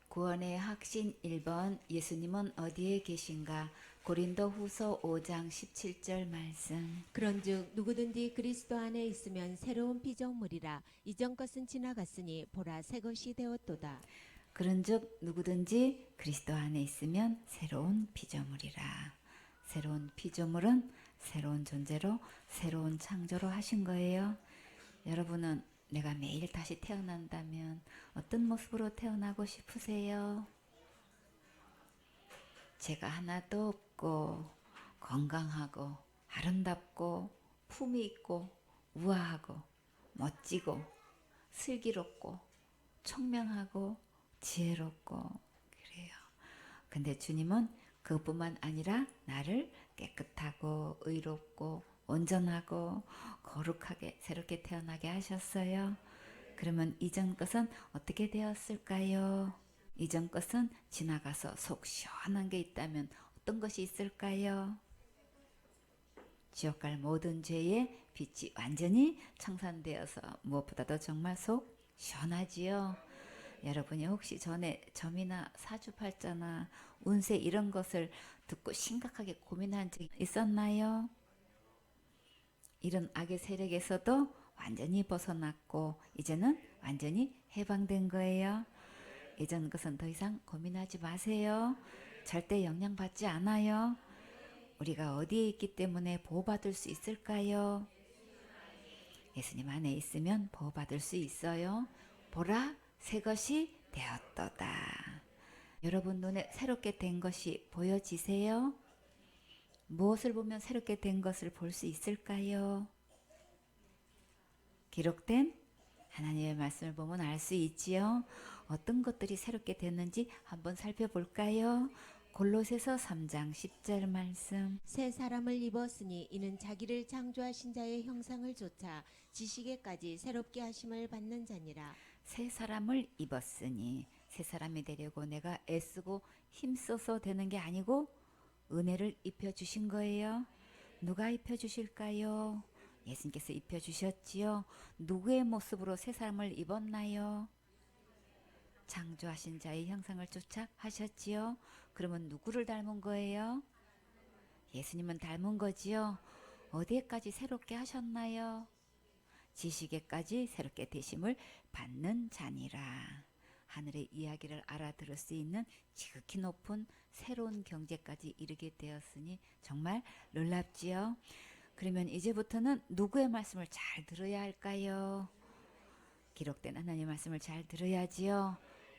구원의 확신 1번 예수님은 어디에 계신가? 고린도후서 5장 17절 말씀. 그런즉 누구든지 그리스도 안에 있으면 새로운 피조물이라. 이전 것은 지나갔으니 보라 새 것이 되었도다. 그런즉 누구든지 그리스도 안에 있으면 새로운 피조물이라. 새로운 피조물은 새로운 존재로 새로운 창조로 하신 거예요. 여러분은 내가 매일 다시 태어난다면 어떤 모습으로 태어나고 싶으세요? 죄가 하나도 없고 건강하고 아름답고 품위 있고 우아하고 멋지고 슬기롭고 총명하고 지혜롭고 그래요. 근데 주님은 그뿐만 아니라 나를 깨끗하고 의롭고 온전하고 거룩하게 새롭게 태어나게 하셨어요. 그러면 이전 것은 어떻게 되었을까요? 이전 것은 지나가서 속 시원한 게 있다면 어떤 것이 있을까요? 지옥 갈 모든 죄의 빛이 완전히 청산되어서 무엇보다도 정말 속 시원하지요. 여러분이 혹시 전에 점이나 사주팔자나 운세 이런 것을 듣고 심각하게 고민한 적이 있었나요? 이런 악의 세력에서도 완전히 벗어났고 이제는 완전히 해방된 거예요. 이전 것은 더 이상 고민하지 마세요. 절대 영향받지 않아요. 우리가 어디에 있기 때문에 보호받을 수 있을까요? 예수님 안에 있으면 보호받을 수 있어요. 보라, 새 것이 되었도다. 여러분 눈에 새롭게 된 것이 보여지세요? 무엇을 보면 새롭게 된 것을 볼 수 있을까요? 기록된 하나님의 말씀을 보면 알 수 있지요. 어떤 것들이 새롭게 됐는지 한번 살펴볼까요? 골로새서 3장 10절 말씀. 새 사람을 입었으니 이는 자기를 창조하신 자의 형상을 좇아 지식에까지 새롭게 하심을 받는 자니라. 새 사람을 입었으니 새 사람이 되려고 내가 애쓰고 힘써서 되는 게 아니고 은혜를 입혀주신 거예요. 누가 입혀주실까요? 예수님께서 입혀주셨지요. 누구의 모습으로 새 사람을 입었나요? 창조하신 자의 형상을 쫓아 하셨지요. 그러면 누구를 닮은 거예요? 예수님은 닮은 거지요. 어디에까지 새롭게 하셨나요? 지식에까지 새롭게 되심을 받는 자니라. 하늘의 이야기를 알아들을 수 있는 지극히 높은 새로운 경제까지 이르게 되었으니 정말 놀랍지요. 그러면 이제부터는 누구의 말씀을 잘 들어야 할까요? 기록된 하나님의 말씀을 잘 들어야지요.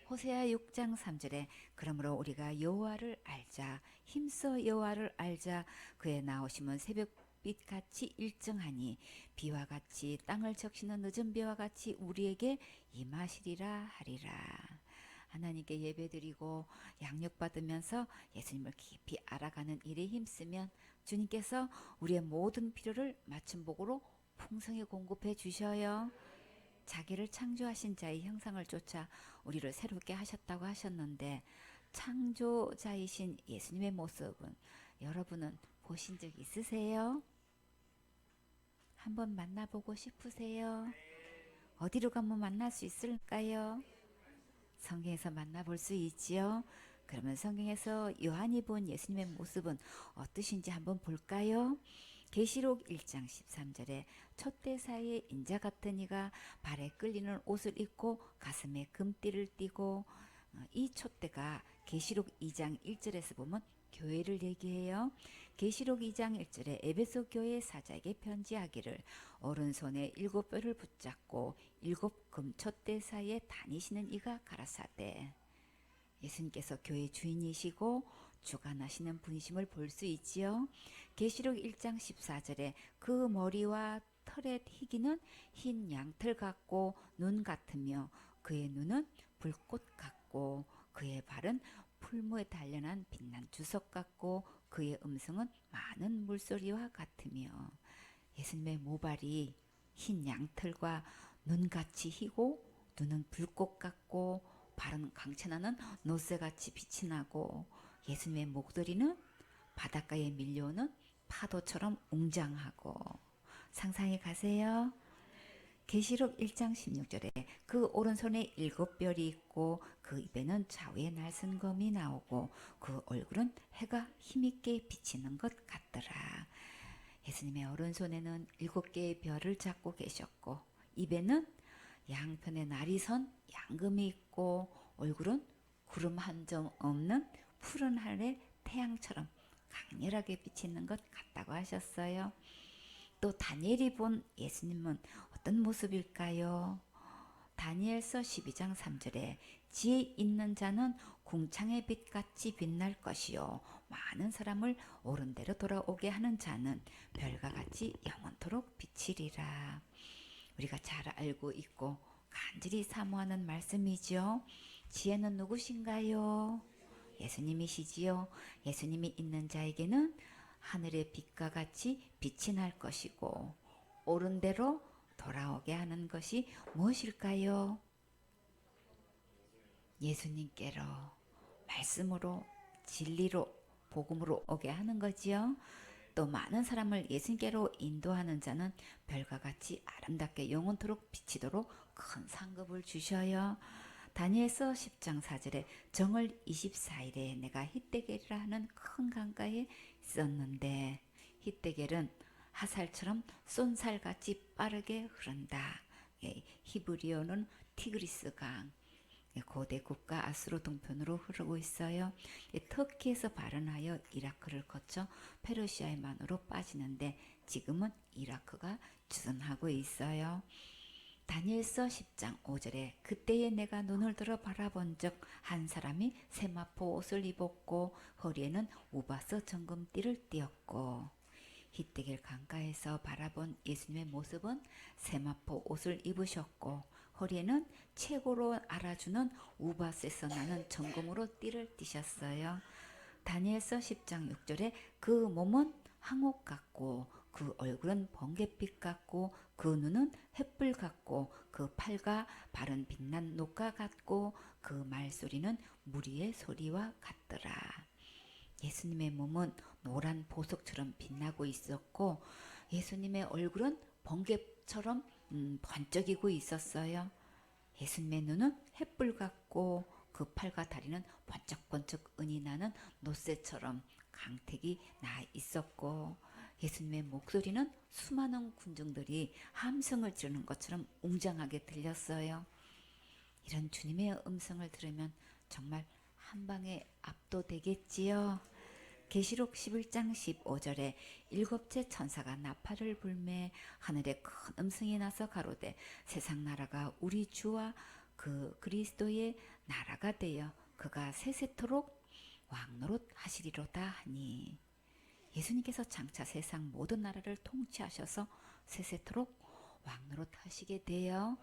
호세아 6장 3절에 그러므로 우리가 여호와를 알자 힘써 여호와를 알자 그의 나오심은 새벽빛같이 일정하니 비와 같이 땅을 적시는 늦은 비와 같이 우리에게 임하시리라 하리라. 하나님께 예배드리고 양육받으면서 예수님을 깊이 알아가는 일에 힘쓰면 주님께서 우리의 모든 필요를 맞춤복으로 풍성히 공급해 주셔요. 자기를 창조하신 자의 형상을 쫓아 우리를 새롭게 하셨다고 하셨는데 창조자이신 예수님의 모습은 여러분은 보신 적 있으세요? 한번 만나보고 싶으세요? 어디로 가면 만날 수 있을까요? 성경에서 만나볼 수 있지요. 그러면 성경에서 요한이 본 예수님의 모습은 어떠신지 한번 볼까요? 계시록 1장 13절에 촛대사의 인자 같은 이가 발에 끌리는 옷을 입고 가슴에 금띠를 띠고 이 촛대가 계시록 2장 1절에서 보면 교회를 얘기해요. 계시록 2장 1절에 에베소 교회 사자에게 편지하기를 오른손에 7뼈를 붙잡고 7금 촛대 사이에 다니시는 이가 가라사대. 예수님께서 교회 주인이시고 주관하시는 분이심을 볼 수 있지요. 계시록 1장 14절에 그 머리와 털의 희기는 흰 양털 같고 눈 같으며 그의 눈은 불꽃 같고 그의 발은 풀무에 단련한 빛난 주석 같고 그의 음성은 많은 물소리와 같으며 예수님의 모발이 흰 양털과 눈같이 희고 눈은 불꽃 같고 발은 강천하는 노새같이 빛이 나고 예수님의 목도리는 바닷가에 밀려오는 파도처럼 웅장하고 상상해 가세요. 계시록 1장 16절에 그 오른손에 7별이 있고 그 입에는 좌우에 날선 검이 나오고 그 얼굴은 해가 힘있게 비치는 것 같더라. 예수님의 오른손에는 7개의 별을 잡고 계셨고 입에는 양편에 날이 선 양금이 있고 얼굴은 구름 한 점 없는 푸른 하늘의 태양처럼 강렬하게 비치는 것 같다고 하셨어요. 또 다니엘이 본 예수님은 어떤 모습일까요? 다니엘서 12장 3절에 지혜 있는 자는 궁창의 빛같이 빛날 것이요 많은 사람을 옳은 대로 돌아오게 하는 자는 별과 같이 영원토록 비치리라. 우리가 잘 알고 있고 간절히 사모하는 말씀이죠. 지혜는 누구신가요? 예수님이시지요. 예수님이 있는 자에게는 하늘의 빛과 같이 빛이 날 것이고 옳은 대로 돌아오게 하는 것이 무엇일까요? 예수님께로 말씀으로 진리로 복음으로 오게 하는 거지요. 또 많은 사람을 예수님께로 인도하는 자는 별과 같이 아름답게 영원토록 비치도록 큰 상급을 주셔요. 다니엘서 10장 4절에 정월 24일에 내가 히데겔이라 하는 큰 강가에 있었는데 히데겔은 하살처럼 쏜살같이 빠르게 흐른다. 히브리어는 티그리스 강, 고대 국가 아수르 동편으로 흐르고 있어요. 터키에서 발원하여 이라크를 거쳐 페르시아의 만으로 빠지는데 지금은 이라크가 주둔하고 있어요. 다니엘서 10장 5절에 그때에 내가 눈을 들어 바라본 적 한 사람이 세마포 옷을 입었고 허리에는 우바스 정금띠를 띠었고 히데겔 강가에서 바라본 예수님의 모습은 세마포 옷을 입으셨고 허리에는 최고로 알아주는 우바스에서 나는 정금으로 띠를 띠셨어요. 다니엘서 10장 6절에 그 몸은 황옥 같고 그 얼굴은 번갯빛 같고 그 눈은 햇불 같고 그 팔과 발은 빛난 녹과 같고 그 말소리는 무리의 소리와 같더라. 예수님의 몸은 노란 보석처럼 빛나고 있었고 예수님의 얼굴은 번개처럼 번쩍이고 있었어요. 예수님의 눈은 햇불 같고 그 팔과 다리는 번쩍번쩍 은이 나는 노새처럼 강택이 나 있었고 예수님의 목소리는 수많은 군중들이 함성을 지르는 것처럼 웅장하게 들렸어요. 이런 주님의 음성을 들으면 정말 한방에 압도되겠지요. 계시록 11장 15절에 일곱째 천사가 나팔을 불매 하늘에 큰 음성이 나서 가로되 세상 나라가 우리 주와 그 그리스도의 나라가 되어 그가 세세토록 왕노릇 하시리로다 하니 예수님께서 장차 세상 모든 나라를 통치하셔서 세세토록 왕노릇 하시게 되어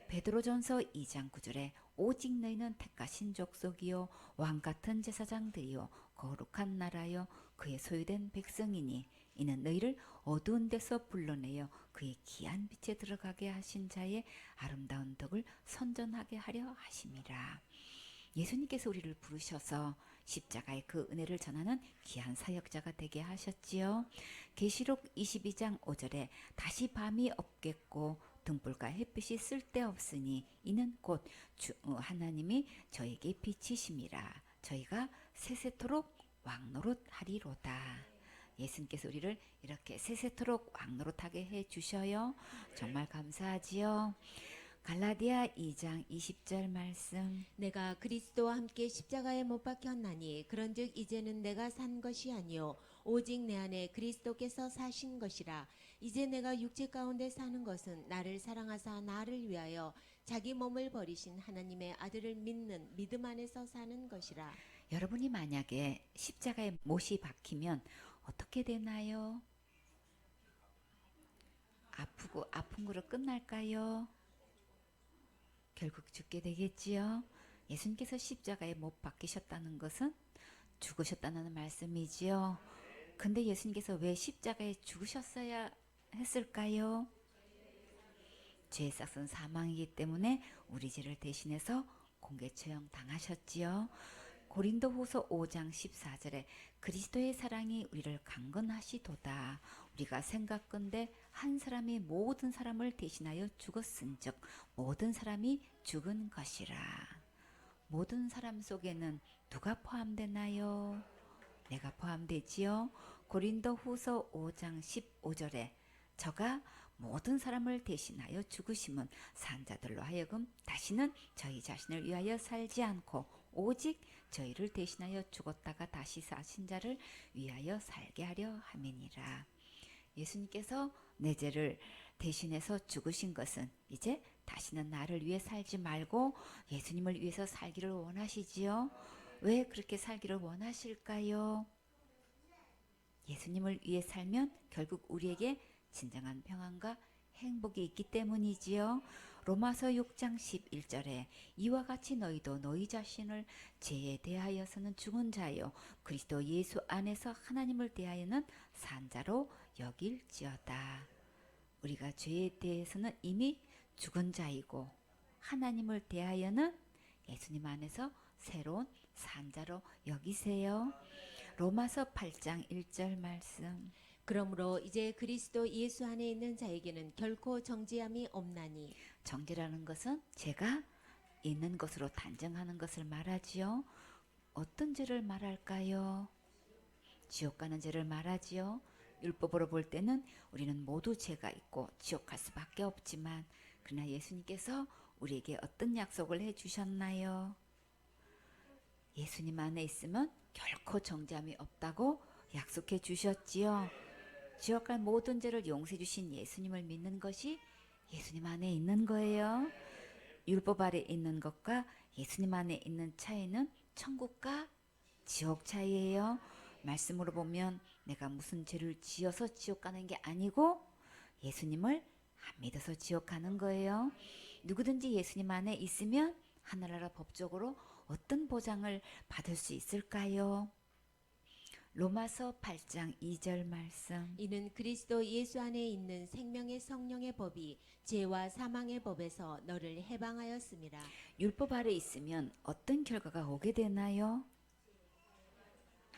베드로전서 2장 9절에 오직 너희는 택하신 족속이요 왕같은 제사장들이요 거룩한 나라요 그의 소유된 백성이니 이는 너희를 어두운 데서 불러내어 그의 귀한 빛에 들어가게 하신 자의 아름다운 덕을 선전하게 하려 하심이라. 예수님께서 우리를 부르셔서 십자가의 그 은혜를 전하는 귀한 사역자가 되게 하셨지요. 계시록 22장 5절에 다시 밤이 없겠고 등불과 햇빛이 쓸데없으니 이는 곧 하나님이 저에게 빛이심이라. 저희가 세세토록 왕노릇 하리로다. 예수님께서 우리를 이렇게 세세토록 왕노릇하게 해주셔요. 정말 감사하지요. 갈라디아 2장 20절 말씀. 내가 그리스도와 함께 십자가에 못 박혔나니 그런즉 이제는 내가 산 것이 아니요 오직 내 안에 그리스도께서 사신 것이라. 이제 내가 육체 가운데 사는 것은 나를 사랑하사 나를 위하여 자기 몸을 버리신 하나님의 아들을 믿는 믿음 안에서 사는 것이라. 여러분이 만약에 십자가에 못이 박히면 어떻게 되나요? 아프고 아픈 거로 끝날까요? 결국 죽게 되겠지요. 예수님께서 십자가에 못 박히셨다는 것은 죽으셨다는 말씀이지요. 근데 예수님께서 왜 십자가에 죽으셨어야 했을까요? 죄의 삭은 사망이기 때문에 우리 죄를 대신해서 공개 처형 당하셨지요. 고린도후서 5장 14절에 그리스도의 사랑이 우리를 강건하시도다. 우리가 생각건대 한 사람이 모든 사람을 대신하여 죽었은즉 모든 사람이 죽은 것이라. 모든 사람 속에는 누가 포함되나요? 내가 포함되지요. 고린도후서 5장 15절에 저가 모든 사람을 대신하여 죽으심은 산 자들로 하여금 다시는 저희 자신을 위하여 살지 않고 오직 저희를 대신하여 죽었다가 다시 사신 자를 위하여 살게 하려 함이니라. 예수님께서 내 죄를 대신해서 죽으신 것은 이제 다시는 나를 위해 살지 말고 예수님을 위해서 살기를 원하시지요. 왜 그렇게 살기를 원하실까요? 예수님을 위해 살면 결국 우리에게 진정한 평안과 행복이 있기 때문이지요. 로마서 6장 11절에 이와 같이 너희도 너희 자신을 죄에 대하여서는 죽은 자요 그리스도 예수 안에서 하나님을 대하여는 산 자로 여길지어다. 우리가 죄에 대해서는 이미 죽은 자이고 하나님을 대하여는 예수님 안에서 새로운 산 자로 여기세요. 로마서 8장 1절 말씀. 그러므로 이제 그리스도 예수 안에 있는 자에게는 결코 정죄함이 없나니. 정죄라는 것은 죄가 있는 것으로 단정하는 것을 말하지요. 어떤 죄를 말할까요? 지옥 가는 죄를 말하지요. 율법으로 볼 때는 우리는 모두 죄가 있고 지옥 갈 수밖에 없지만 그러나 예수님께서 우리에게 어떤 약속을 해주셨나요? 예수님 안에 있으면 결코 정죄함이 없다고 약속해 주셨지요. 지옥 갈 모든 죄를 용서해 주신 예수님을 믿는 것이 예수님 안에 있는 거예요. 율법 아래 있는 것과 예수님 안에 있는 차이는 천국과 지옥 차이예요. 말씀으로 보면 내가 무슨 죄를 지어서 지옥 가는 게 아니고 예수님을 안 믿어서 지옥 가는 거예요. 누구든지 예수님 안에 있으면 하늘나라 법적으로 어떤 보장을 받을 수 있을까요? 로마서 8장 2절 말씀. 이는 그리스도 예수 안에 있는 생명의 성령의 법이 죄와 사망의 법에서 너를 해방하였음이라. 율법 아래 있으면 어떤 결과가 오게 되나요?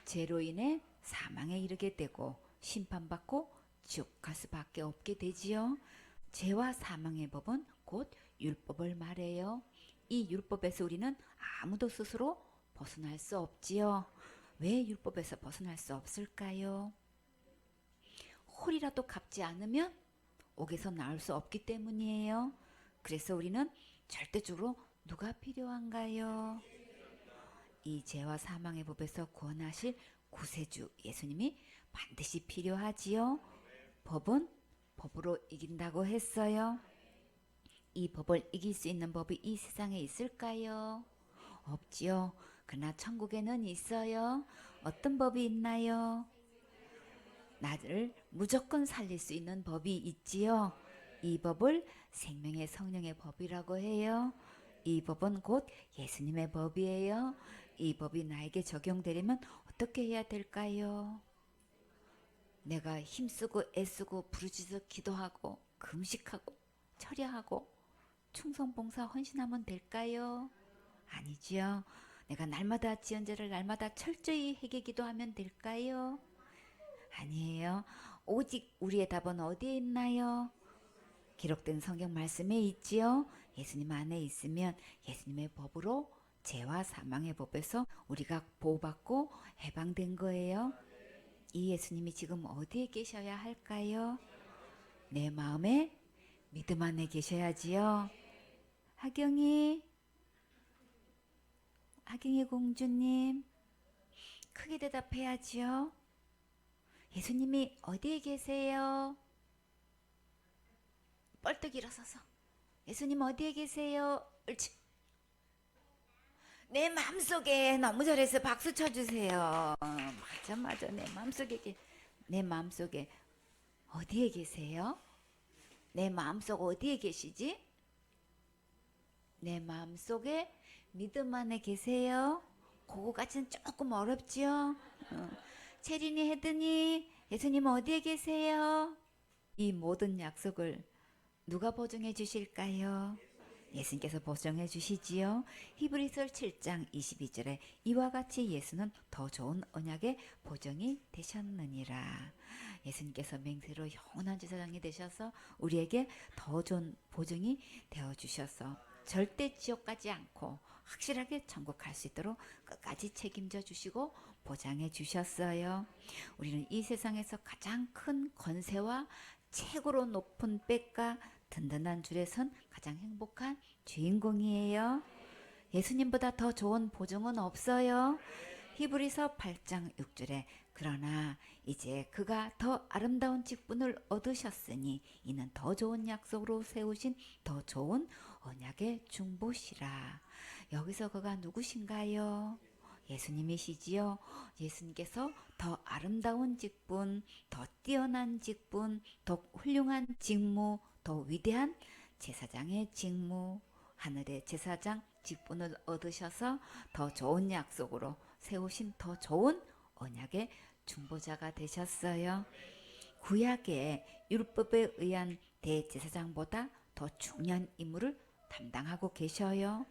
죄로 인해 사망에 이르게 되고 심판받고 지옥 갈 수밖에 없게 되지요. 죄와 사망의 법은 곧 율법을 말해요. 이 율법에서 우리는 아무도 스스로 벗어날 수 없지요. 왜 율법에서 벗어날 수 없을까요? 홀이라도 갚지 않으면 옥에서 나올 수 없기 때문이에요. 그래서 우리는 절대적으로 누가 필요한가요? 이 죄와 사망의 법에서 구원하실 구세주 예수님이 반드시 필요하지요. 법은 법으로 이긴다고 했어요. 이 법을 이길 수 있는 법이 이 세상에 있을까요? 없지요. 그러나 천국에는 있어요. 어떤 법이 있나요? 나를 무조건 살릴 수 있는 법이 있지요. 이 법을 생명의 성령의 법이라고 해요. 이 법은 곧 예수님의 법이에요. 이 법이 나에게 적용되려면 어떻게 해야 될까요? 내가 힘쓰고 애쓰고 부르짖어 기도하고 금식하고 철야하고 충성봉사 헌신하면 될까요? 아니지요. 내가 날마다 지은 죄를 날마다 철저히 회개 기도하면 될까요? 아니에요. 오직 우리의 답은 어디에 있나요? 기록된 성경 말씀에 있지요. 예수님 안에 있으면 예수님의 법으로 죄와 사망의 법에서 우리가 보호받고 해방된 거예요. 이 예수님이 지금 어디에 계셔야 할까요? 내 마음에 믿음 안에 계셔야지요. 하경이 공주님 크게 대답해야지요. 예수님이 어디에 계세요? 뻘떡 일어서서 예수님 어디에 계세요? 옳지. 내 마음속에 너무 잘해서 박수 쳐주세요. 맞아 내 마음속에 어디에 계세요? 내 마음속 어디에 계시지? 내 마음속에 믿음 안에 계세요. 그거까지는 조금 어렵지요. 체린이 헤드니 예수님 어디에 계세요? 이 모든 약속을 누가 보증해 주실까요? 예수님께서 보증해 주시지요. 히브리서 7장 22절에 이와 같이 예수는 더 좋은 언약의 보증이 되셨느니라. 예수님께서 맹세로 영원한 제사장이 되셔서 우리에게 더 좋은 보증이 되어 주셔서 절대 지옥 가지 않고 확실하게 천국 갈 수 있도록 끝까지 책임져 주시고 보장해 주셨어요. 우리는 이 세상에서 가장 큰 권세와 최고로 높은 백과 든든한 줄에 선 가장 행복한 주인공이에요. 예수님보다 더 좋은 보증은 없어요. 히브리서 8장 6절에 그러나 이제 그가 더 아름다운 직분을 얻으셨으니 이는 더 좋은 약속으로 세우신 더 좋은 언약의 중보시라. 여기서 그가 누구신가요? 예수님이시지요. 예수님께서 더 아름다운 직분, 더 뛰어난 직분, 더 훌륭한 직무, 더 위대한 제사장의 직무, 하늘의 제사장 직분을 얻으셔서 더 좋은 약속으로 세우신 더 좋은 언약의 중보자가 되셨어요. 구약의 율법에 의한 대제사장보다 더 중요한 임무를 담당하고 계셔요.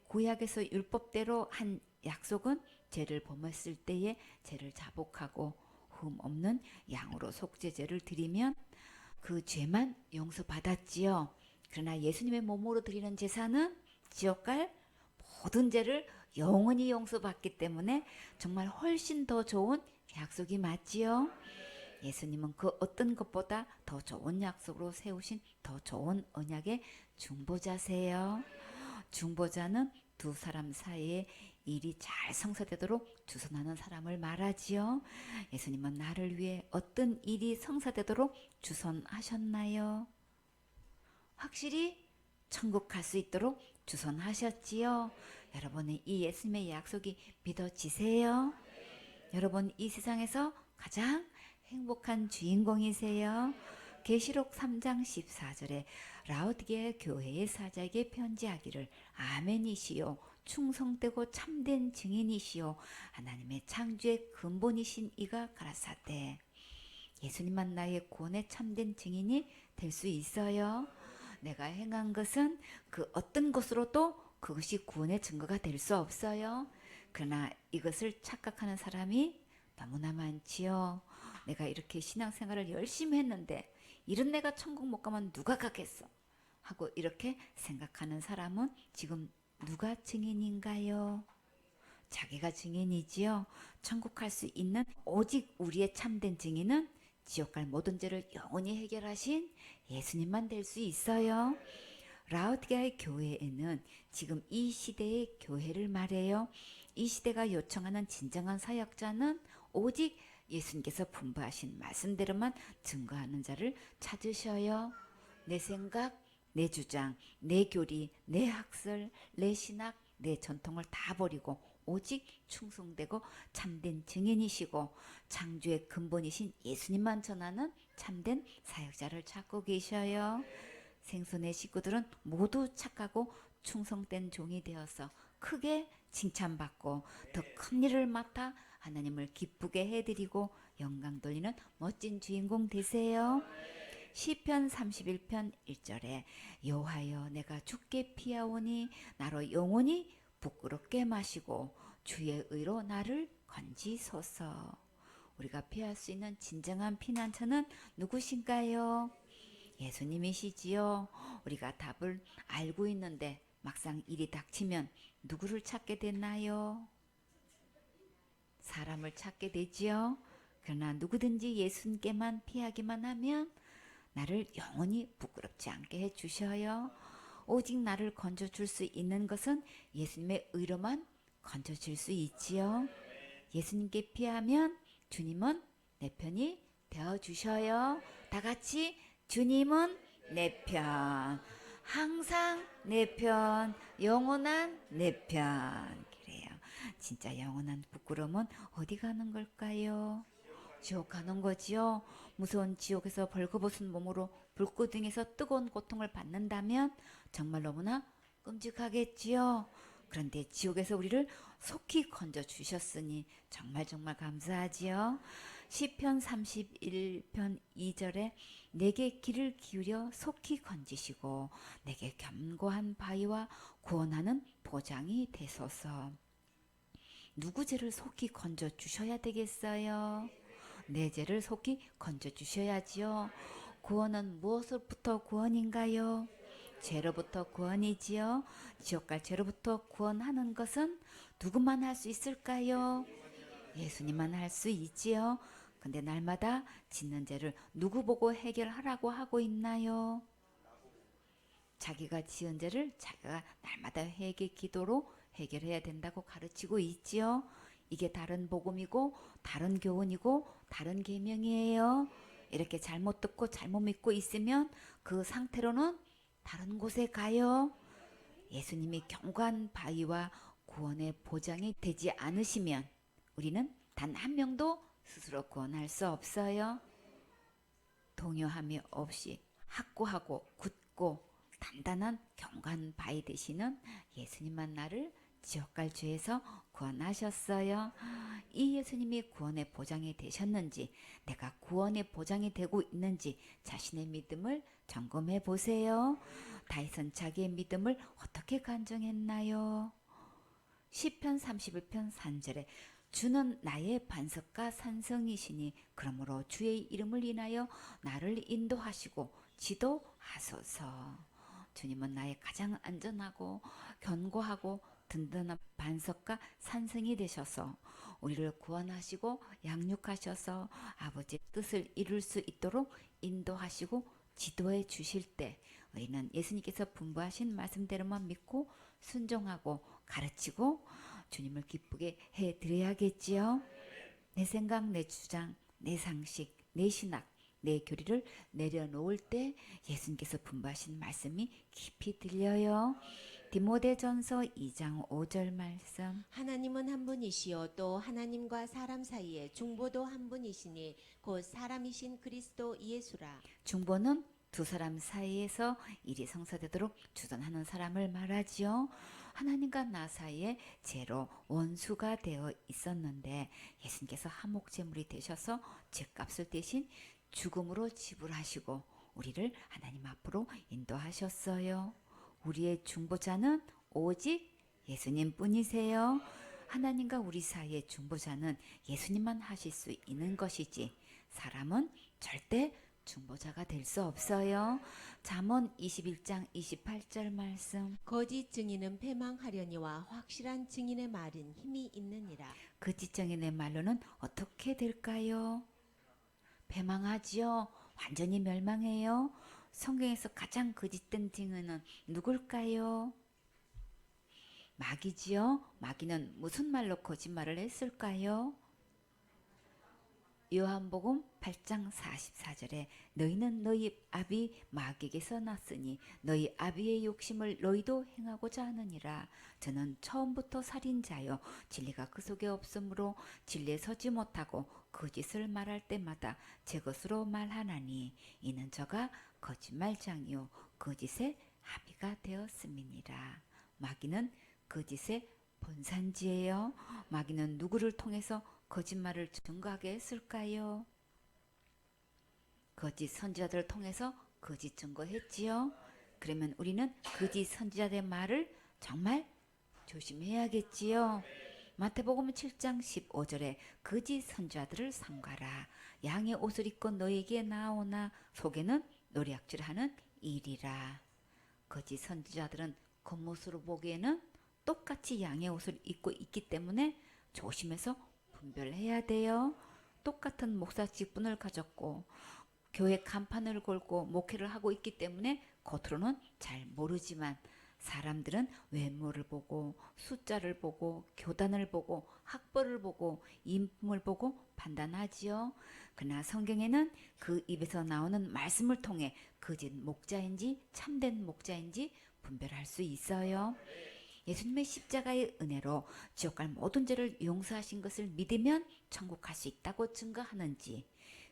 구약에서 율법대로 한 약속은 죄를 범했을 때에 죄를 자복하고 흠 없는 양으로 속죄제를 드리면 그 죄만 용서받았지요. 그러나 예수님의 몸으로 드리는 제사는 지옥 갈 모든 죄를 영원히 용서받기 때문에 정말 훨씬 더 좋은 약속이 맞지요. 예수님은 그 어떤 것보다 더 좋은 약속으로 세우신 더 좋은 언약의 중보자세요. 중보자는 두 사람 사이에 일이 잘 성사되도록 주선하는 사람을 말하지요. 예수님은 나를 위해 어떤 일이 성사되도록 주선하셨나요? 확실히 천국 갈 수 있도록 주선하셨지요. 여러분은 이 예수님의 약속이 믿어지세요? 여러분 이 세상에서 가장 행복한 주인공이세요. 계시록 3장 14절에 라오디게 교회의 사자에게 편지하기를 아멘이시요 충성되고 참된 증인이시요 하나님의 창조의 근본이신 이가 가라사대. 예수님만 나의 구원의 참된 증인이 될 수 있어요. 내가 행한 것은 그 어떤 것으로도 그것이 구원의 증거가 될 수 없어요. 그러나 이것을 착각하는 사람이 너무나 많지요. 내가 이렇게 신앙생활을 열심히 했는데 이런 내가 천국 못 가면 누가 가겠어 하고 이렇게 생각하는 사람은 지금 누가 증인인가요? 자기가 증인이지요. 천국 갈 수 있는 오직 우리의 참된 증인은 지옥 갈 모든 죄를 영원히 해결하신 예수님만 될 수 있어요. 라오디게아의 교회에는 지금 이 시대의 교회를 말해요. 이 시대가 요청하는 진정한 사역자는 오직 예수님께서 분부하신 말씀대로만 증거하는 자를 찾으셔요. 내 생각, 내 주장, 내 교리, 내 학설, 내 신학, 내 전통을 다 버리고 오직 충성되고 참된 증인이시고 창조의 근본이신 예수님만 전하는 참된 사역자를 찾고 계셔요. 생선의 식구들은 모두 착하고 충성된 종이 되어서 크게 칭찬받고 더 큰 일을 맡아 하나님을 기쁘게 해드리고 영광 돌리는 멋진 주인공 되세요. 시편 31편 1절에 여호와여 내가 주께 피하오니 나로 영원히 부끄럽게 마시고 주의 의로 나를 건지소서. 우리가 피할 수 있는 진정한 피난처는 누구신가요? 예수님이시지요. 우리가 답을 알고 있는데 막상 일이 닥치면 누구를 찾게 됐나요? 사람을 찾게 되지요. 그러나 누구든지 예수님께만 피하기만 하면 나를 영원히 부끄럽지 않게 해주셔요. 오직 나를 건져줄 수 있는 것은 예수님의 의로만 건져줄 수 있지요. 예수님께 피하면 주님은 내 편이 되어주셔요. 다 같이 주님은 내 편, 항상 내 편, 영원한 내 편. 그래요. 진짜 영원한 부끄러움은 어디 가는 걸까요? 지옥 가는 거지요. 무서운 지옥에서 벌거벗은 몸으로 불구덩이에서 뜨거운 고통을 받는다면 정말 너무나 끔찍하겠지요. 그런데 지옥에서 우리를 속히 건져 주셨으니 정말 감사하지요. 시편 31편 2절에 내게 귀를 기울여 속히 건지시고 내게 견고한 바위와 구원하는 보장이 되소서. 누구 죄를 속히 건져 주셔야 되겠어요? 내 죄를 속히 건져 주셔야지요. 구원은 무엇으로부터 구원인가요? 죄로부터 구원이지요. 지옥 갈 죄로부터 구원하는 것은 누구만 할 수 있을까요? 예수님만 할 수 있지요. 근데 날마다 짓는 죄를 누구 보고 해결하라고 하고 있나요? 자기가 지은 죄를 자기가 날마다 회개 기도로 해결해야 된다고 가르치고 있지요. 이게 다른 복음이고 다른 교훈이고 다른 계명이에요. 이렇게 잘못 듣고 잘못 믿고 있으면 그 상태로는 다른 곳에 가요. 예수님이 견고한 바위와 구원의 보장이 되지 않으시면 우리는 단 한 명도 스스로 구원할 수 없어요. 동요함이 없이 확고하고 굳고 단단한 견고한 바위 되시는 예수님만 나를 지옥 갈 죄에서 구원하셨어요. 이 예수님이 구원의 보장이 되셨는지, 내가 구원의 보장이 되고 있는지 자신의 믿음을 점검해 보세요. 다윗은 자기의 믿음을 어떻게 간증했나요? 시편 31편 3절에 주는 나의 반석과 산성이시니 그러므로 주의 이름을 인하여 나를 인도하시고 지도하소서. 주님은 나의 가장 안전하고 견고하고 든든한 반석과 산성이 되셔서 우리를 구원하시고 양육하셔서 아버지의 뜻을 이룰 수 있도록 인도하시고 지도해 주실 때 우리는 예수님께서 분부하신 말씀대로만 믿고 순종하고 가르치고 주님을 기쁘게 해드려야겠지요. 내 생각, 내 주장, 내 상식, 내 신학, 내 교리를 내려놓을 때 예수님께서 분부하신 말씀이 깊이 들려요. 디모데전서 2장 5절 말씀. 하나님은 한 분이시요 또 하나님과 사람 사이에 중보도 한 분이시니 곧 사람이신 그리스도 예수라. 중보는 두 사람 사이에서 일이 성사되도록 주선하는 사람을 말하지요. 하나님과 나 사이에 죄로 원수가 되어 있었는데 예수님께서 화목제물이 되셔서 죄값을 대신 죽음으로 지불하시고 우리를 하나님 앞으로 인도하셨어요. 우리의 중보자는 오직 예수님 뿐이세요. 하나님과 우리 사이의 중보자는 예수님만 하실 수 있는 것이지 사람은 절대 중보자가 될 수 없어요. 잠언 21장 28절 말씀. 거짓 증인은 패망하려니와 확실한 증인의 말은 힘이 있느니라. 거짓 증인의 말로는 어떻게 될까요? 패망하지요. 완전히 멸망해요. 성경에서 가장 거짓된 증인은 누굴까요? 마귀지요. 마귀는 무슨 말로 거짓말을 했을까요? 요한복음 8장 44절에 너희는 너희 아비 마귀에게서 났으니 너희 아비의 욕심을 너희도 행하고자 하느니라. 저는 처음부터 살인자요 진리가 그 속에 없으므로 진리에 서지 못하고 거짓을 말할 때마다 제 것으로 말하나니 이는 저가 거짓말장이요 거짓의 아비가 되었음이니라. 마귀는 거짓의 본산지예요. 마귀는 누구를 통해서 거짓말을 증거하게 했을까요? 거짓 선지자들을 통해서 거짓 증거했지요. 그러면 우리는 거짓 선지자들의 말을 정말 조심해야겠지요. 마태복음 7장 15절에 거짓 선지자들을 삼가라. 양의 옷을 입고 너에게 나오나 속에는 노략질하는 일이라. 거짓 선지자들은 겉모습으로 보기에는 똑같이 양의 옷을 입고 있기 때문에 조심해서 분별해야 돼요. 똑같은 목사 직분을 가졌고 교회 간판을 걸고 목회를 하고 있기 때문에 겉으로는 잘 모르지만 사람들은 외모를 보고 숫자를 보고 교단을 보고 학벌을 보고 인품을 보고 판단하지요. 그러나 성경에는 그 입에서 나오는 말씀을 통해 거짓 목자인지 참된 목자인지 분별할 수 있어요. 예수님의 십자가의 은혜로 지옥갈 모든 죄를 용서하신 것을 믿으면 천국 갈 수 있다고 증거하는지,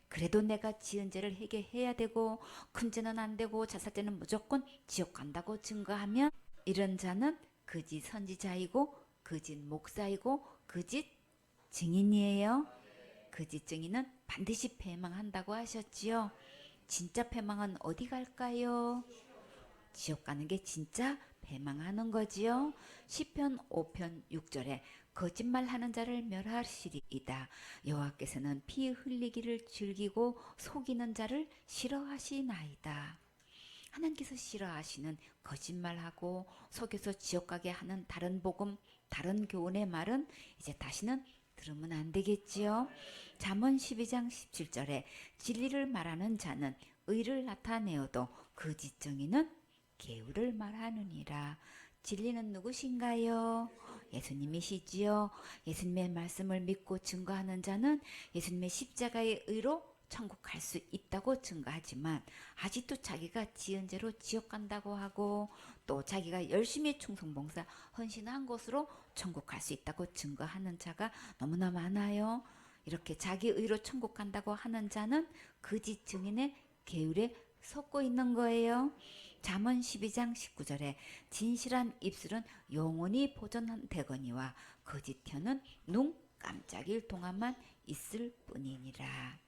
그래도 내가 지은 죄를 회개해야 되고 큰 죄는 안 되고 자살죄는 무조건 지옥 간다고 증거하면 이런 자는 거짓 선지자이고 거짓 목사이고 거짓 증인이에요. 거짓 증인은 반드시 패망한다고 하셨지요. 진짜 패망은 어디 갈까요? 지옥 가는 게 진짜 패망하는 거지요. 시편 5편 6절에 거짓말하는 자를 멸하시리이다. 여호와께서는 피 흘리기를 즐기고 속이는 자를 싫어하시나이다. 하나님께서 싫어하시는 거짓말하고 속여서 지옥 가게 하는 다른 복음, 다른 교훈의 말은 이제 다시는 들으면 안 되겠지요. 잠언 12장 17절에 진리를 말하는 자는 의를 나타내어도 거짓 정의는 계율을 말하느니라. 진리는 누구신가요? 예수님이시지요. 예수님의 말씀을 믿고 증거하는 자는 예수님의 십자가의 의로 천국 갈 수 있다고 증거하지만 아직도 자기가 지은 죄로 지옥 간다고 하고 또 자기가 열심히 충성봉사 헌신한 것으로 천국 갈 수 있다고 증거하는 자가 너무나 많아요. 이렇게 자기 의로 천국 간다고 하는 자는 거짓 증인의 계율에 섞고 있는 거예요. 잠언 12장 19절에 진실한 입술은 영원히 보존되거니와 거짓 혀는 눈 깜짝일 동안만 있을 뿐이니라.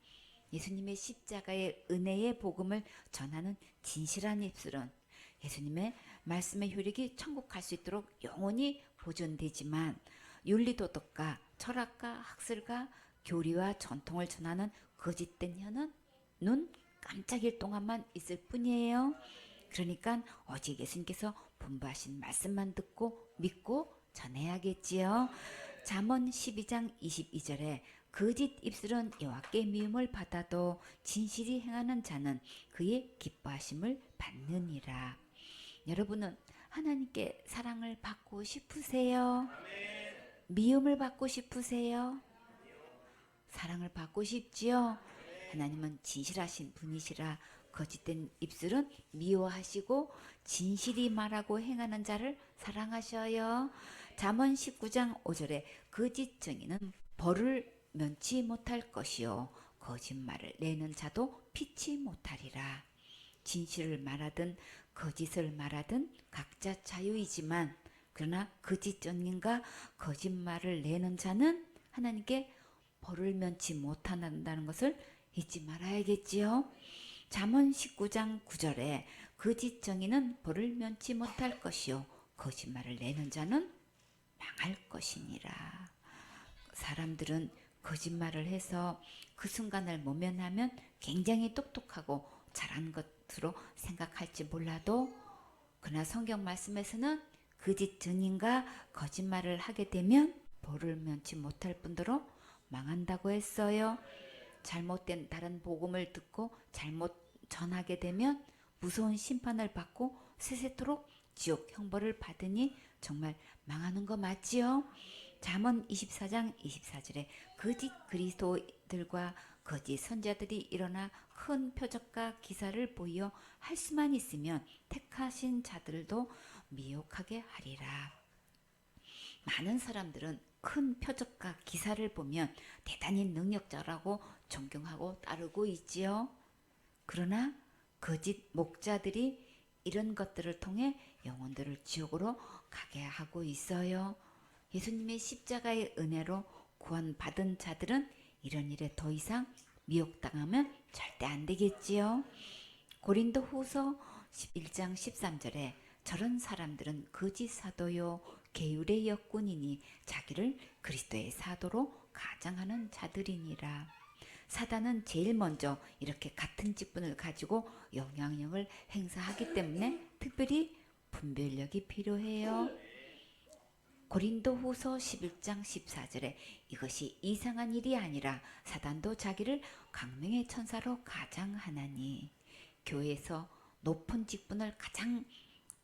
예수님의 십자가의 은혜의 복음을 전하는 진실한 입술은 예수님의 말씀의 효력이 천국 갈 수 있도록 영원히 보존되지만 윤리도덕가, 철학가, 학설가, 교리와 전통을 전하는 거짓된 혀는 눈 깜짝일 동안만 있을 뿐이에요. 그러니까 오직 예수님께서 분부하신 말씀만 듣고 믿고 전해야겠지요. 잠언 12장 22절에 거짓 입술은 여호와께 미움을 받아도 진실이 행하는 자는 그의 기뻐하심을 받느니라. 여러분은 하나님께 사랑을 받고 싶으세요? 미움을 받고 싶으세요? 사랑을 받고 싶지요? 하나님은 진실하신 분이시라 거짓된 입술은 미워하시고 진실이 말하고 행하는 자를 사랑하셔요. 잠언 19장 5절에 거짓 정의는 벌을 면치 못할 것이요 거짓말을 내는 자도 피치 못하리라. 진실을 말하든 거짓을 말하든 각자 자유이지만 그러나 거짓 정인과 거짓말을 내는 자는 하나님께 벌을 면치 못한다는 것을 잊지 말아야겠지요. 잠언 19장 9절에 거짓 정의는 벌을 면치 못할 것이요 거짓말을 내는 자는 망할 것이니라. 사람들은 거짓말을 해서 그 순간을 모면하면 굉장히 똑똑하고 잘한 것으로 생각할지 몰라도 그러나 성경 말씀에서는 거짓 증인과 거짓말을 하게 되면 벌을 면치 못할 뿐더러 망한다고 했어요. 잘못된 다른 복음을 듣고 잘못 전하게 되면 무서운 심판을 받고 세세토록 지옥 형벌을 받으니 정말 망하는 거 맞지요? 잠언 24장 24절에 거짓 그리스도들과 거짓 선자들이 일어나 큰 표적과 기사를 보여 할 수만 있으면 택하신 자들도 미혹하게 하리라. 많은 사람들은 큰 표적과 기사를 보면 대단히 능력자라고 존경하고 따르고 있지요. 그러나 거짓 목자들이 이런 것들을 통해 영혼들을 지옥으로 가게 하고 있어요. 예수님의 십자가의 은혜로 구원받은 자들은 이런 일에 더 이상 미혹당하면 절대 안 되겠지요. 고린도 후서 11장 13절에 저런 사람들은 거짓 사도요 계율의 역군이니 자기를 그리스도의 사도로 가장하는 자들이니라. 사단은 제일 먼저 이렇게 같은 직분을 가지고 영향력을 행사하기 때문에 특별히 분별력이 필요해요. 고린도 후서 11장 14절에 이것이 이상한 일이 아니라 사단도 자기를 강명의 천사로 가장하나니. 교회에서 높은 직분을 가장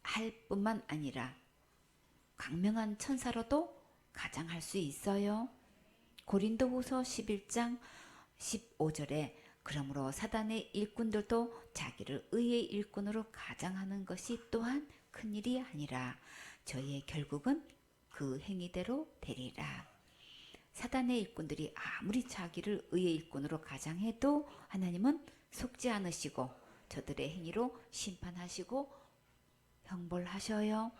할 뿐만 아니라 강명한 천사로도 가장할 수 있어요. 고린도 후서 11장 15절에 그러므로 사단의 일꾼들도 자기를 의의 일꾼으로 가장하는 것이 또한 큰일이 아니라 저희의 결국은 그 행위대로 되리라. 사단의 일꾼들이 아무리 자기를 의의 일꾼으로 가장해도 하나님은 속지 않으시고 저들의 행위로 심판하시고 형벌하셔요.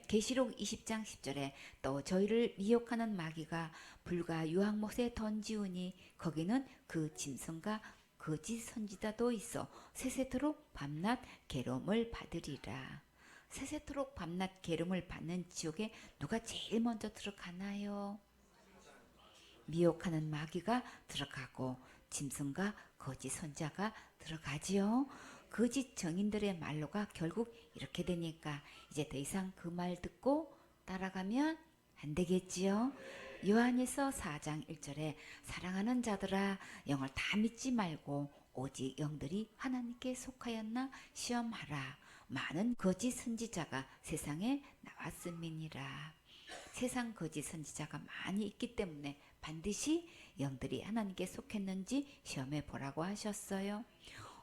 계시록 20장 10절에 또 저희를 미혹하는 마귀가 불과 유황못에 던지우니 거기는 그 짐승과 거짓 선지자도 있어 세세토록 밤낮 괴로움을 받으리라. 세세토록 밤낮 괴로움을 받는 지옥에 누가 제일 먼저 들어가나요? 미혹하는 마귀가 들어가고 짐승과 거짓 선자가 들어가지요. 거짓 정인들의 말로가 결국 이렇게 되니까 이제 더 이상 그 말 듣고 따라가면 안 되겠지요. 요한일서 4장 1절에 사랑하는 자들아 영을 다 믿지 말고 오직 영들이 하나님께 속하였나 시험하라. 많은 거짓 선지자가 세상에 나왔음이니라. 세상 거짓 선지자가 많이 있기 때문에 반드시 영들이 하나님께 속했는지 시험해 보라고 하셨어요.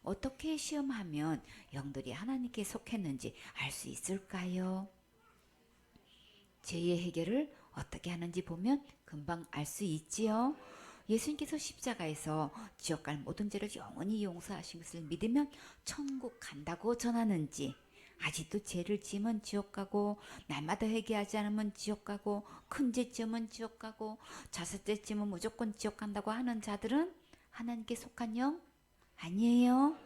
어떻게 시험하면 영들이 하나님께 속했는지 알 수 있을까요? 죄의 해결을 어떻게 하는지 보면 금방 알 수 있지요. 예수님께서 십자가에서 지옥 갈 모든 죄를 영원히 용서하신 것을 믿으면 천국 간다고 전하는지, 아직도 죄를 지으면 지옥 가고 날마다 회개하지 않으면 지옥 가고 큰 죄 지으면 지옥 가고 자살죄 지으면 무조건 지옥 간다고 하는 자들은 하나님께 속한 영 아니에요.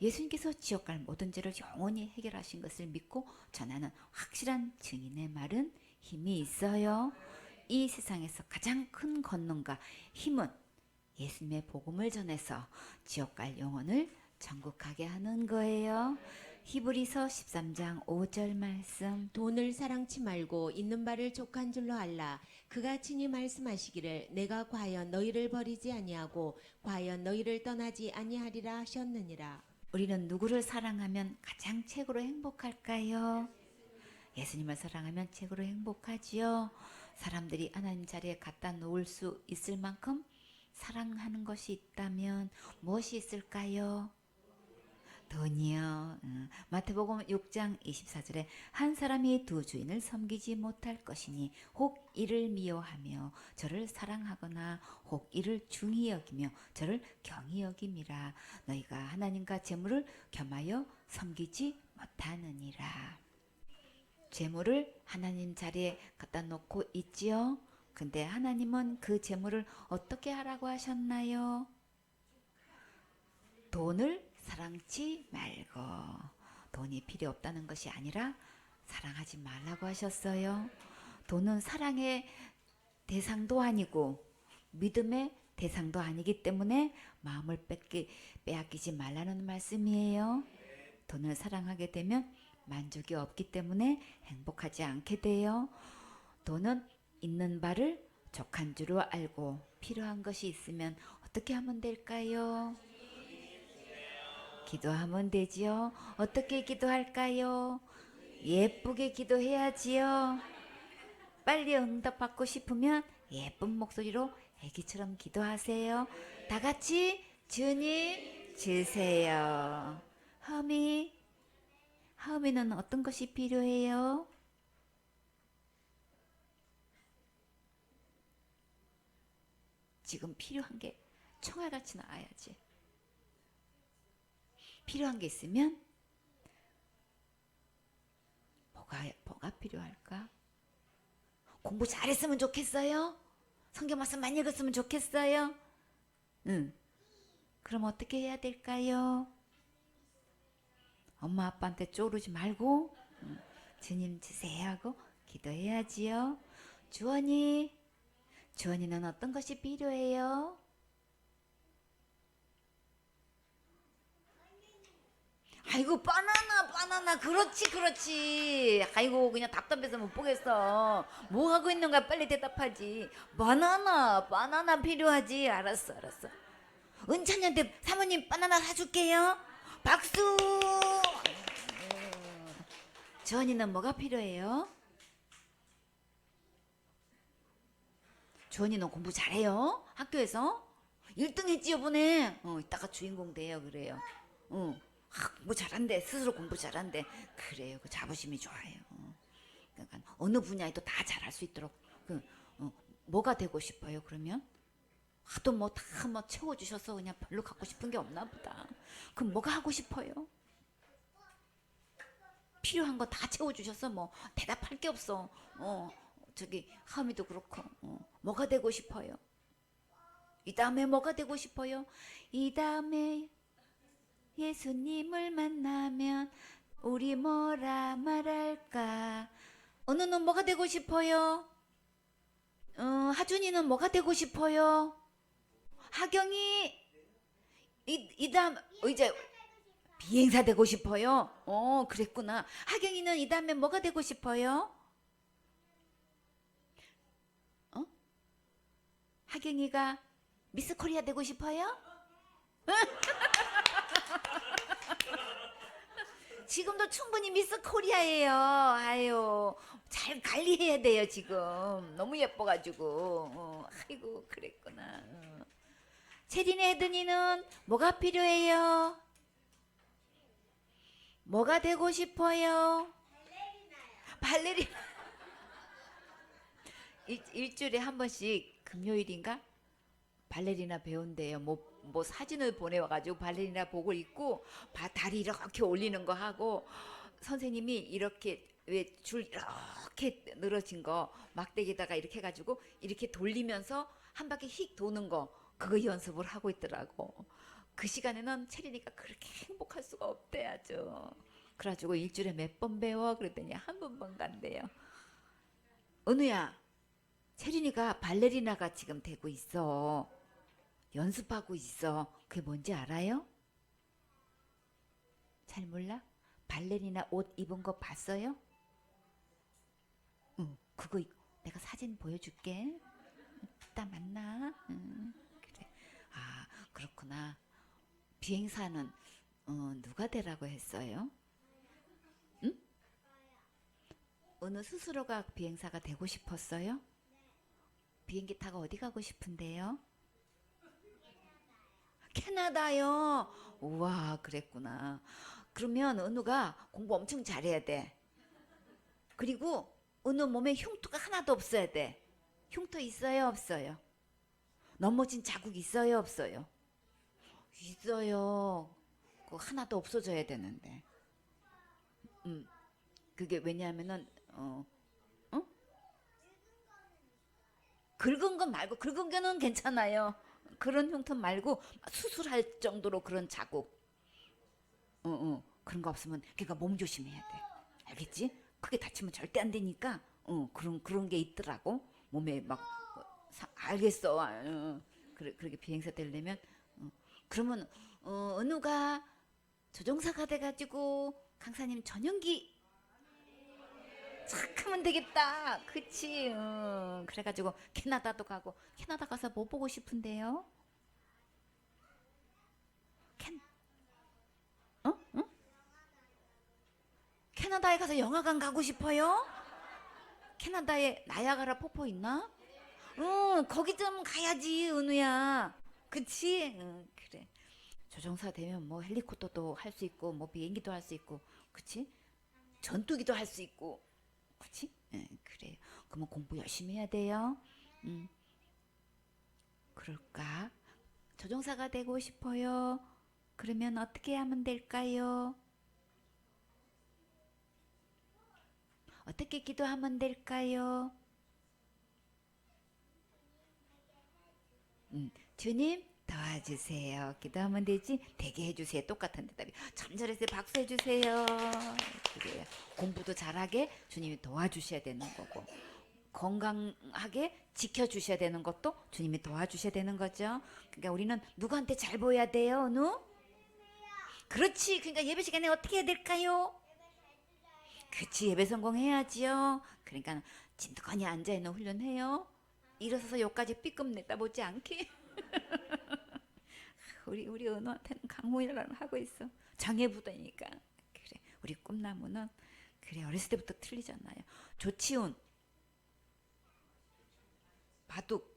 예수님께서 지옥 갈 모든 죄를 영원히 해결하신 것을 믿고 전하는 확실한 증인의 말은 힘이 있어요. 이 세상에서 가장 큰 권능과 힘은 예수님의 복음을 전해서 지옥 갈 영혼을 천국 가게 하는 거예요. 히브리서 13장 5절 말씀. 돈을 사랑치 말고 있는 바를 족한 줄로 알라. 그가 친히 말씀하시기를 내가 과연 너희를 버리지 아니하고 과연 너희를 떠나지 아니하리라 하셨느니라. 우리는 누구를 사랑하면 가장 최고로 행복할까요? 예수님을 사랑하면 최고로 행복하지요. 사람들이 하나님 자리에 갖다 놓을 수 있을 만큼 사랑하는 것이 있다면 무엇이 있을까요? 돈이요. 마태복음 6장 24절에 한 사람이 두 주인을 섬기지 못할 것이니 혹 이를 미워하며 저를 사랑하거나 혹 이를 중히 여기며 저를 경히 여김이라. 너희가 하나님과 재물을 겸하여 섬기지 못하느니라. 재물을 하나님 자리에 갖다 놓고 있지요. 근데 하나님은 그 재물을 어떻게 하라고 하셨나요? 돈을 사랑치 말고. 돈이 필요 없다는 것이 아니라 사랑하지 말라고 하셨어요. 돈은 사랑의 대상도 아니고 믿음의 대상도 아니기 때문에 마음을 빼앗기지 말라는 말씀이에요. 돈을 사랑하게 되면 만족이 없기 때문에 행복하지 않게 돼요. 돈은 있는 바를 족한 줄로 알고 필요한 것이 있으면 어떻게 하면 될까요? 기도하면 되지요. 어떻게 기도할까요? 예쁘게 기도해야지요. 빨리 응답받고 싶으면 예쁜 목소리로 애기처럼 기도하세요. 다 같이 주님 주세요. 하음이는 어떤 것이 필요해요? 지금 필요한 게 총알같이 나와야지. 필요한 게 있으면 뭐가 필요할까? 공부 잘했으면 좋겠어요? 성경 말씀 많이 읽었으면 좋겠어요? 응. 그럼 어떻게 해야 될까요? 엄마 아빠한테 쪼르지 말고 주님 주세요 하고 기도해야지요. 주원이는 어떤 것이 필요해요? 아이고 바나나 그렇지. 아이고 그냥 답답해서 못 보겠어. 뭐 하고 있는 거야? 빨리 대답하지. 바나나 필요하지. 알았어. 은찬이한테 사모님 바나나 사줄게요. 박수. 주원이는 뭐가 필요해요? 주원이는 공부 잘해요? 학교에서? 1등 했지 요번에. 이따가 주인공 돼요. 그래요. 뭐 잘한대. 스스로 공부 잘한대. 그래요. 그 자부심이 좋아요. 그러니까 어느 분야에도 다 잘할 수 있도록 뭐가 되고 싶어요? 그러면 하도 뭐 다 뭐 채워주셔서 그냥 별로 갖고 싶은 게 없나 보다. 그럼 뭐가 하고 싶어요? 필요한 거 다 채워주셔서 뭐 대답할 게 없어. 저기 하미도 그렇고 뭐가 되고 싶어요? 이 다음에 뭐가 되고 싶어요? 이 다음에 예수님을 만나면 우리 뭐라 말할까? 은우는 뭐가 되고 싶어요? 하준이는 뭐가 되고 싶어요? 하경이 이 다음 이제 비행사 되고 싶어요? 그랬구나. 하경이는 이 다음에 뭐가 되고 싶어요? 하경이가 미스 코리아 되고 싶어요? 지금도 충분히 미스 코리아예요. 아유, 잘 관리해야 돼요, 지금. 너무 예뻐가지고. 아이고, 그랬구나. 체린의 혜든이는 뭐가 필요해요? 뭐가 되고 싶어요? 발레리나. 일주일에 한 번씩 금요일인가? 발레리나 배운대요. 뭐 사진을 보내와가지고 발레리나 복을 입고 다리 이렇게 올리는 거 하고 선생님이 이렇게 왜 줄 이렇게 늘어진 거 막대기다가 이렇게 해가지고 이렇게 돌리면서 한 바퀴 휙 도는 거 그거 연습을 하고 있더라고. 그 시간에는 체리니까 그렇게 행복할 수가 없대 아주. 그래가지고 일주일에 몇 번 배워? 그랬더니 한 번만 간대요. 은우야, 체린이가 발레리나가 지금 되고 있어. 연습하고 있어. 그게 뭔지 알아요? 잘 몰라? 발레리나 옷 입은 거 봤어요? 응, 그거 내가 사진 보여줄게. 이따 만나. 그래. 아, 그렇구나. 비행사는 누가 되라고 했어요? 응? 어느 스스로가 비행사가 되고 싶었어요? 비행기 타고 어디 가고 싶은데요? 캐나다요. 우와, 그랬구나. 그러면 은우가 공부 엄청 잘해야 돼. 그리고 은우 몸에 흉터가 하나도 없어야 돼. 흉터 있어요, 없어요? 넘어진 자국 있어요, 없어요? 있어요. 그거 하나도 없어져야 되는데. 그게 왜냐하면은 어? 긁은 건 말고 긁은 거는 괜찮아요. 그런 흉터 말고 수술할 정도로 그런 자국. 그런 거 없으면 그러니까 몸 조심해야 돼. 알겠지? 크게 다치면 절대 안 되니까. 그런 게 있더라고. 몸에 막 알겠어. 그렇게 비행사 되려면 그러면 은우가 조종사가 돼가지고 강사님 전용기 착 하면 되겠다. 그치? 그래가지고 캐나다도 가고. 캐나다 가서 뭐 보고 싶은데요? 캔, 응? 캐나다에 가서 영화관 가고 싶어요? 캐나다에 나야가라 폭포 있나? 응, 거기 좀 가야지, 은우야. 그치? 응, 그래. 조종사 되면 뭐 헬리콥터도 할 수 있고, 뭐 비행기도 할 수 있고, 그치? 전투기도 할 수 있고, 그치? 응, 그래요. 그러면 공부 열심히 해야 돼요. 그럴까? 조종사가 되고 싶어요. 그러면 어떻게 하면 될까요? 어떻게 기도하면 될까요? 주님 도와주세요. 기도하면 되지? 되게 해주세요. 똑같은 대답이. 참 잘했어요. 박수 해주세요. 그래요. 공부도 잘하게 주님이 도와주셔야 되는 거고 건강하게 지켜주셔야 되는 것도 주님이 도와주셔야 되는 거죠. 그러니까 우리는 누구한테 잘 보여야 돼요? 어느? 그렇지. 그러니까 예배 시간에 어떻게 해야 될까요? 그치. 예배 성공해야지요. 그러니까 진득하니 앉아있는 훈련해요. 일어서서 여기까지 삐끔 냈다 보지 않게. 우리 은호한테는 강호이라는 하고 있어. 장애부다니까. 그래. 우리 꿈나무는 그래 어렸을 때부터 틀리잖아요. 조치훈, 바둑,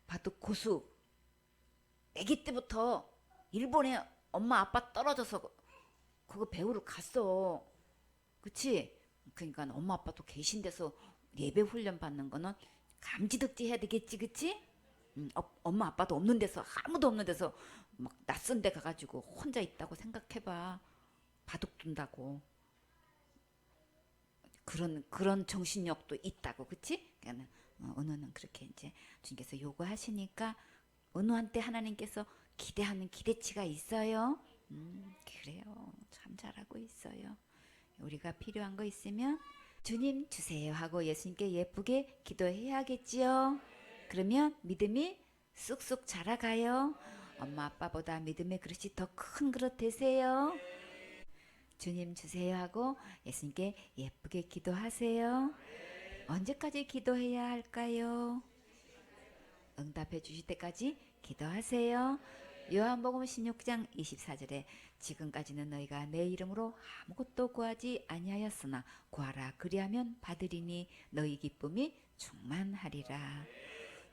바둑 고수. 아기 때부터 일본에 엄마 아빠 떨어져서 그거 배우러 갔어. 그치? 그러니까 엄마 아빠도 계신 데서 예배 훈련 받는 거는 감지덕지 해야 되겠지, 그치? 엄마 아빠도 없는 데서 아무도 없는 데서 막 낯선 데 가가지고 혼자 있다고 생각해봐. 바둑 둔다고 그런 정신력도 있다고, 그치? 그러니까 은호는 그렇게 이제 주님께서 요구하시니까 은호한테 하나님께서 기대하는 기대치가 있어요. 그래요. 참 잘하고 있어요. 우리가 필요한 거 있으면 주님 주세요 하고 예수님께 예쁘게 기도해야겠지요. 그러면 믿음이 쑥쑥 자라가요. 엄마 아빠보다 믿음의 그릇이 더 큰 그릇 되세요. 주님 주세요 하고 예수님께 예쁘게 기도하세요. 언제까지 기도해야 할까요? 응답해 주실 때까지 기도하세요. 요한복음 16장 24절에 지금까지는 너희가 내 이름으로 아무것도 구하지 아니하였으나 구하라 그리하면 받으리니 너희 기쁨이 충만하리라.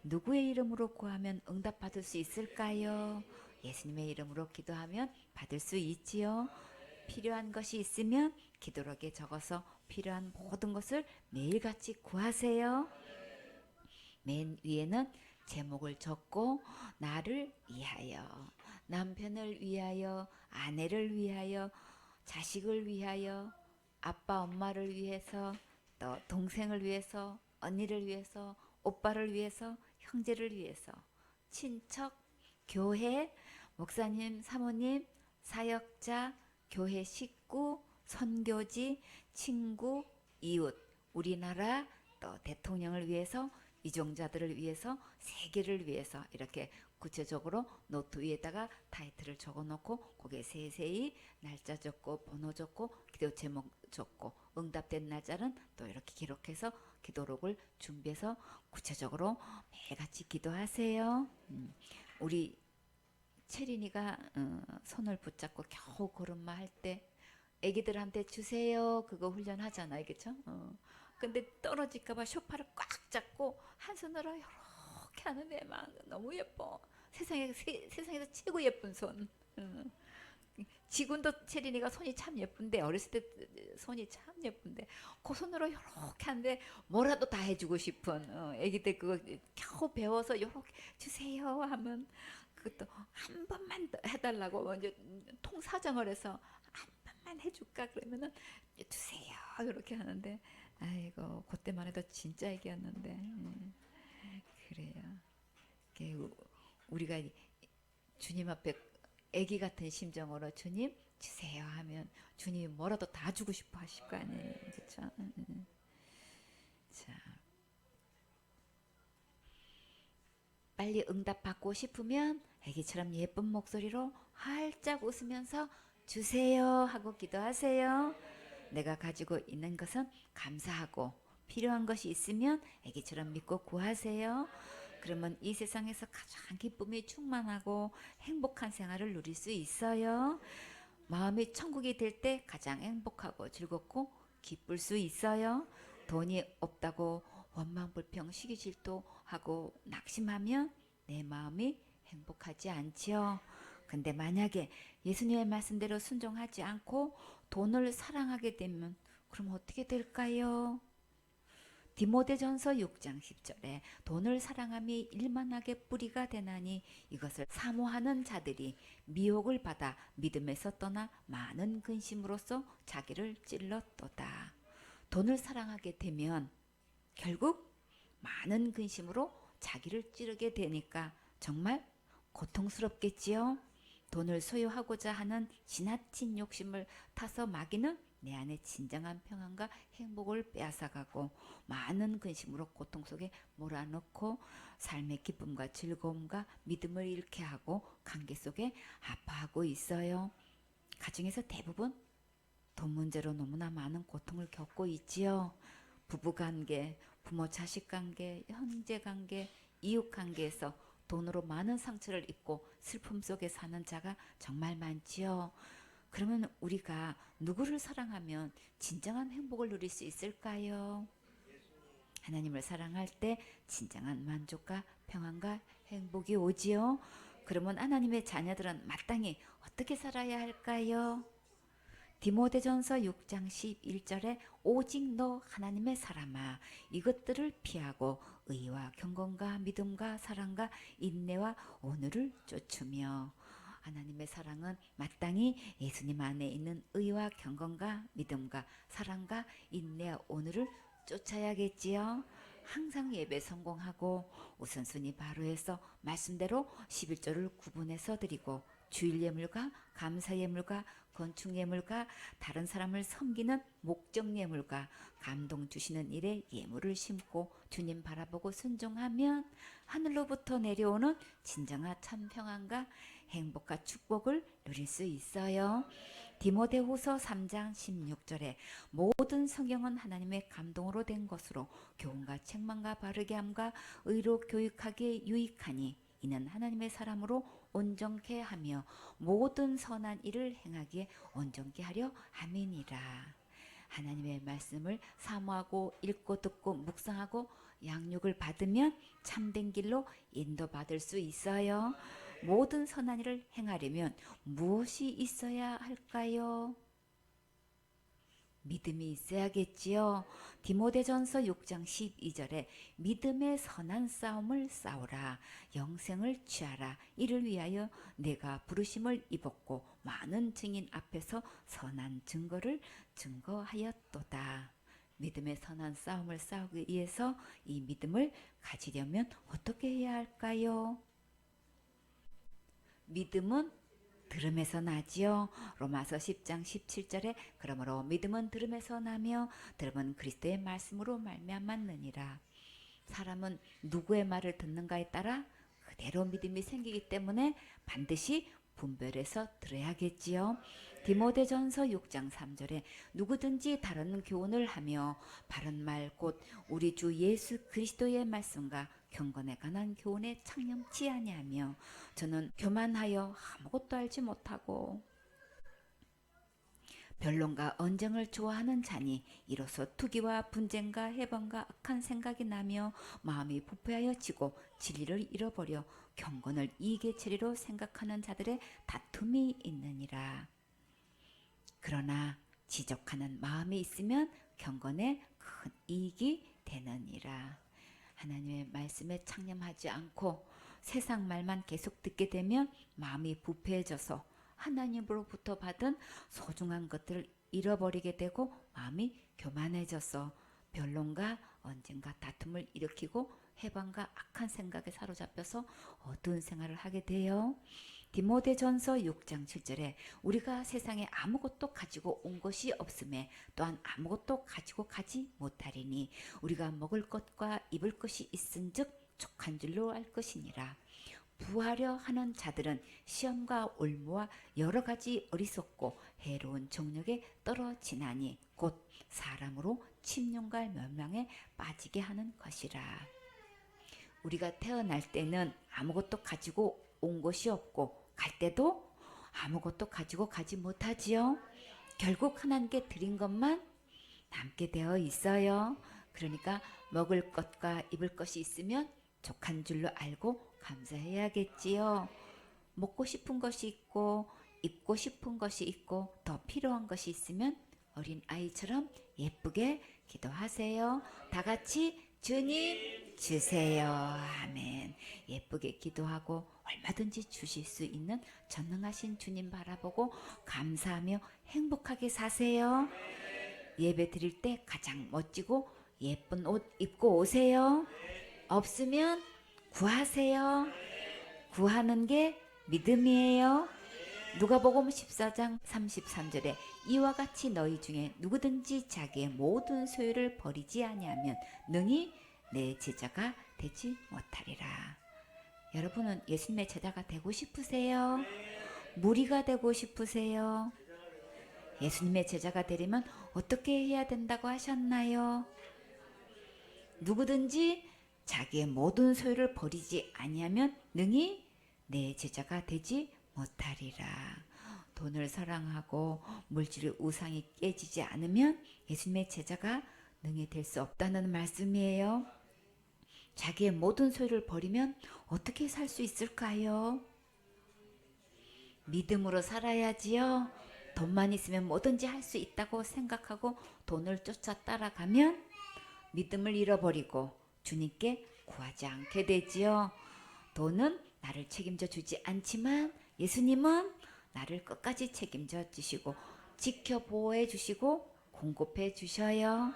누구의 이름으로 구하면 응답받을 수 있을까요? 예수님의 이름으로 기도하면 받을 수 있지요. 필요한 것이 있으면 기도록에 적어서 필요한 모든 것을 매일같이 구하세요. 맨 위에는 제목을 적고 나를 위하여, 남편을 위하여, 아내를 위하여, 자식을 위하여, 아빠 엄마를 위해서, 또 동생을 위해서, 언니를 위해서, 오빠를 위해서, 형제를 위해서, 친척, 교회, 목사님, 사모님, 사역자, 교회 식구, 선교지, 친구, 이웃, 우리나라, 또 대통령을 위해서, 이종자들을 위해서, 세계를 위해서 이렇게 구체적으로 노트 위에다가 타이틀을 적어놓고 거기에 세세히 날짜 적고 번호 적고 기도 제목 적고 응답된 날짜는 또 이렇게 기록해서 기도록을 준비해서 구체적으로 매일같이 기도하세요. 우리 채린이가 손을 붙잡고 겨우 걸음마 할 때 애기들한테 주세요 그거 훈련하잖아요, 그렇죠? 근데 떨어질까봐 쇼파를 꽉 잡고 한 손으로 이렇게 하는데 막 너무 예뻐. 세상에서 최고 예쁜 손. 지금도 채린이가 손이 참 예쁜데 어렸을 때 손이 참 예쁜데 그 손으로 이렇게 하는데 뭐라도 다 해주고 싶은 애기들 그거 겨우 배워서 이렇게 주세요 하면 그것도 한 번만 더 해달라고 먼저 통사정을 해서 한 번만 해줄까 그러면은 주세요 이렇게 하는데 아이고 그때만 해도 진짜 애기였는데 그래요. 우리가 주님 앞에 애기 같은 심정으로 주님 주세요 하면 주님이 뭐라도 다 주고 싶어 하실 거 아니에요, 그렇죠? 자, 빨리 응답 받고 싶으면 애기처럼 예쁜 목소리로 활짝 웃으면서 주세요 하고 기도하세요. 내가 가지고 있는 것은 감사하고 필요한 것이 있으면 애기처럼 믿고 구하세요. 그러면 이 세상에서 가장 기쁨이 충만하고 행복한 생활을 누릴 수 있어요. 마음이 천국이 될 때 가장 행복하고 즐겁고 기쁠 수 있어요. 돈이 없다고 원망 불평 시기 질투하고 낙심하면 내 마음이 행복하지 않지요. 근데 만약에 예수님의 말씀대로 순종하지 않고 돈을 사랑하게 되면 그럼 어떻게 될까요? 디모데전서 6장 10절에 돈을 사랑함이 일만하게 뿌리가 되나니 이것을 사모하는 자들이 미혹을 받아 믿음에서 떠나 많은 근심으로써 자기를 찔렀도다. 돈을 사랑하게 되면 결국 많은 근심으로 자기를 찌르게 되니까 정말 고통스럽겠지요. 돈을 소유하고자 하는 지나친 욕심을 타서 마귀는 내 안에 진정한 평안과 행복을 빼앗아가고 많은 근심으로 고통 속에 몰아넣고 삶의 기쁨과 즐거움과 믿음을 잃게 하고 관계 속에 아파하고 있어요. 가정에서 대부분 돈 문제로 너무나 많은 고통을 겪고 있지요. 부부관계, 부모 자식 관계, 형제 관계, 이웃 관계에서 돈으로 많은 상처를 입고 슬픔 속에 사는 자가 정말 많지요. 그러면 우리가 누구를 사랑하면 진정한 행복을 누릴 수 있을까요? 하나님을 사랑할 때 진정한 만족과 평안과 행복이 오지요. 그러면 하나님의 자녀들은 마땅히 어떻게 살아야 할까요? 디모데전서 6장 11절에 오직 너 하나님의 사람아 이것들을 피하고 의와 경건과 믿음과 사랑과 인내와 온유를 쫓으며 하나님의 사랑은 마땅히 예수님 안에 있는 의와 경건과 믿음과 사랑과 인내와 온유를 쫓아야겠지요. 항상 예배 성공하고 우선순위 바로 해서 말씀대로 11조를 구분해서 드리고 주일 예물과 감사 예물과 건축 예물과 다른 사람을 섬기는 목적 예물과 감동 주시는 일에 예물을 심고 주님 바라보고 순종하면 하늘로부터 내려오는 진정한 참 평안과 행복과 축복을 누릴 수 있어요. 디모데후서 3장 16절에 모든 성경은 하나님의 감동으로 된 것으로 교훈과 책망과 바르게 함과 의로 교육하기에 유익하니 이는 하나님의 사람으로 온전케 하며 모든 선한 일을 행하기에 온전케 하려 함이니라. 하나님의 말씀을 사모하고 읽고 듣고 묵상하고 양육을 받으면 참된 길로 인도받을 수 있어요. 모든 선한 일을 행하려면 무엇이 있어야 할까요? 믿음이 있어야겠지요. 디모데전서 6장 12절에 믿음의 선한 싸움을 싸우라. 영생을 취하라. 이를 위하여 내가 부르심을 입었고 많은 증인 앞에서 선한 증거를 증거하였도다. 믿음의 선한 싸움을 싸우기 위해서 이 믿음을 가지려면 어떻게 해야 할까요? 믿음은 들음에서 나지요. 로마서 10장 17절에 그러므로 믿음은 들음에서 나며 들음은 그리스도의 말씀으로 말미암았느니라. 사람은 누구의 말을 듣는가에 따라 그대로 믿음이 생기기 때문에 반드시 분별해서 들어야겠지요. 디모데전서 6장 3절에 누구든지 다른 교훈을 하며 바른 말 곧 우리 주 예수 그리스도의 말씀과 경건에 관한 교훈에 창념치 아니하며 저는 교만하여 아무것도 알지 못하고 변론과 언쟁을 좋아하는 자니 이로써 투기와 분쟁과 해방과 악한 생각이 나며 마음이 부패하여 지고 진리를 잃어버려 경건을 이익의 체리로 생각하는 자들의 다툼이 있느니라. 그러나 지적하는 마음이 있으면 경건에 큰 이익이 되느니라. 하나님의 말씀에 창념하지 않고 세상 말만 계속 듣게 되면 마음이 부패해져서 하나님으로부터 받은 소중한 것들을 잃어버리게 되고 마음이 교만해져서 변론과 언쟁과 다툼을 일으키고 해방과 악한 생각에 사로잡혀서 어두운 생활을 하게 돼요. 디모데전서 6장 7절에 우리가 세상에 아무것도 가지고 온 것이 없음에 또한 아무것도 가지고 가지 못하리니 우리가 먹을 것과 입을 것이 있은즉 족한 줄로 알 것이니라. 부하려 하는 자들은 시험과 올무와 여러 가지 어리석고 해로운 정력에 떨어지나니 곧 사람으로 침륜과 멸망에 빠지게 하는 것이라. 우리가 태어날 때는 아무것도 가지고 온 것이 없고 갈 때도 아무것도 가지고 가지 못하지요. 결국 하나님께 드린 것만 남게 되어 있어요. 그러니까 먹을 것과 입을 것이 있으면 족한 줄로 알고 감사해야겠지요. 먹고 싶은 것이 있고 입고 싶은 것이 있고 더 필요한 것이 있으면 어린 아이처럼 예쁘게 기도하세요. 다 같이 주님 주세요. 아멘. 예쁘게 기도하고 얼마든지 주실 수 있는 전능하신 주님 바라보고 감사하며 행복하게 사세요. 예배 드릴 때 가장 멋지고 예쁜 옷 입고 오세요. 없으면 구하세요. 구하는 게 믿음이에요. 누가복음 14장 33절에 이와 같이 너희 중에 누구든지 자기의 모든 소유를 버리지 아니하면 능히 내 제자가 되지 못하리라. 여러분은 예수님의 제자가 되고 싶으세요? 무리가 되고 싶으세요? 예수님의 제자가 되려면 어떻게 해야 된다고 하셨나요? 누구든지 자기의 모든 소유를 버리지 아니하면 능히 내 제자가 되지 못하리라. 돈을 사랑하고 물질의 우상이 깨지지 않으면 예수님의 제자가 능히 될 수 없다는 말씀이에요. 자기의 모든 소유를 버리면 어떻게 살 수 있을까요? 믿음으로 살아야지요. 돈만 있으면 뭐든지 할 수 있다고 생각하고 돈을 쫓아 따라가면 믿음을 잃어버리고 주님께 구하지 않게 되지요. 돈은 나를 책임져 주지 않지만 예수님은 나를 끝까지 책임져 주시고 지켜 보호해 주시고 공급해 주셔요.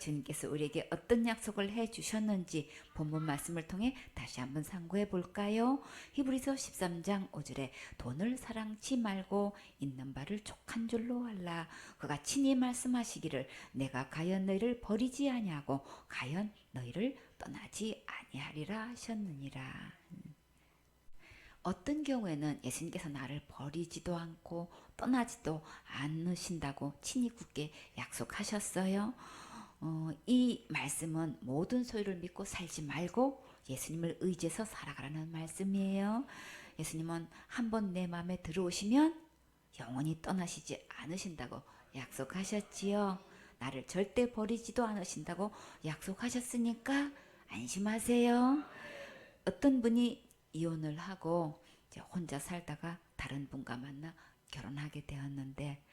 주님께서 우리에게 어떤 약속을 해주셨는지 본문 말씀을 통해 다시 한번 상고해 볼까요? 히브리서 13장 5절에 돈을 사랑치 말고 있는 바를 족한 줄로 알라. 그가 친히 말씀하시기를 내가 가연 너희를 버리지 아니하고 가연 너희를 떠나지 아니하리라 하셨느니라. 어떤 경우에는 예수님께서 나를 버리지도 않고 떠나지도 않으신다고 친히 굳게 약속하셨어요. 이 말씀은 모든 소유를 믿고 살지 말고 예수님을 의지해서 살아가라는 말씀이에요. 예수님은 한번 내 마음에 들어오시면 영원히 떠나시지 않으신다고 약속하셨지요. 나를 절대 버리지도 않으신다고 약속하셨으니까 안심하세요. 어떤 분이 이혼을 하고 이제 혼자 살다가 다른 분과 만나 결혼하게 되었는데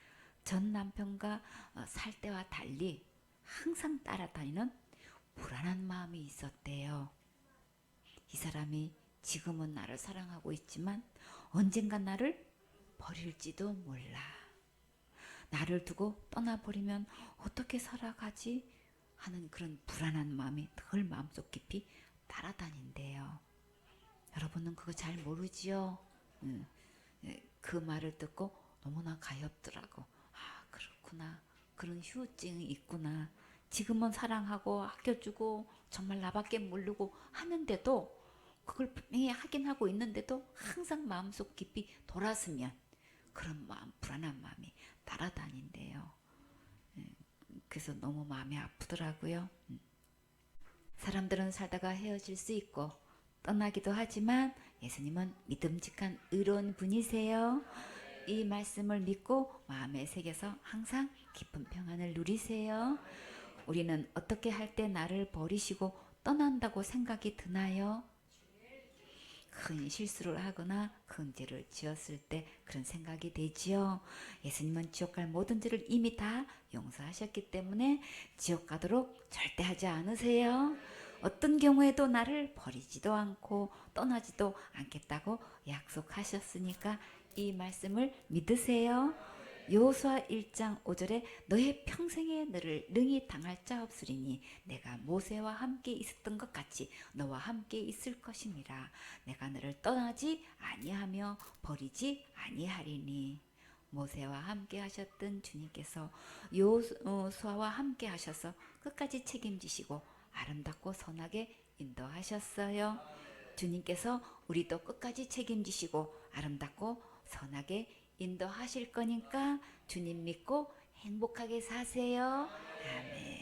전 남편과 살 때와 달리 항상 따라다니는 불안한 마음이 있었대요. 이 사람이 지금은 나를 사랑하고 있지만 언젠가 나를 버릴지도 몰라. 나를 두고 떠나버리면 어떻게 살아가지? 하는 그런 불안한 마음이 늘 마음속 깊이 따라다닌대요. 여러분은 그거 잘 모르지요? 그 말을 듣고 너무나 가엾더라고. 아, 그렇구나. 그런 후유증이 있구나. 지금은 사랑하고 아껴주고 정말 나밖에 모르고 하는데도 그걸 분명히 하긴 하고 있는데도 항상 마음속 깊이 돌아서면 그런 마음, 불안한 마음이 따라다닌대요. 그래서 너무 마음이 아프더라고요. 사람들은 살다가 헤어질 수 있고 떠나기도 하지만 예수님은 믿음직한 의로운 분이세요. 이 말씀을 믿고 마음에 새겨서 항상 깊은 평안을 누리세요. 우리는 어떻게 할 때 나를 버리시고 떠난다고 생각이 드나요? 큰 실수를 하거나 큰 죄를 지었을 때 그런 생각이 되지요. 예수님은 지옥 갈 모든 죄를 이미 다 용서하셨기 때문에 지옥 가도록 절대 하지 않으세요. 어떤 경우에도 나를 버리지도 않고 떠나지도 않겠다고 약속하셨으니까 이 말씀을 믿으세요. 여호수아 1장 5절에 너의 평생에 너를 능히 당할 자 없으리니 내가 모세와 함께 있었던 것 같이 너와 함께 있을 것임이라. 내가 너를 떠나지 아니하며 버리지 아니하리니. 모세와 함께 하셨던 주님께서 여호수아와 함께 하셔서 끝까지 책임지시고 아름답고 선하게 인도하셨어요. 주님께서 우리도 끝까지 책임지시고 아름답고 선하게 인도하실 거니까 주님 믿고 행복하게 사세요. 아멘.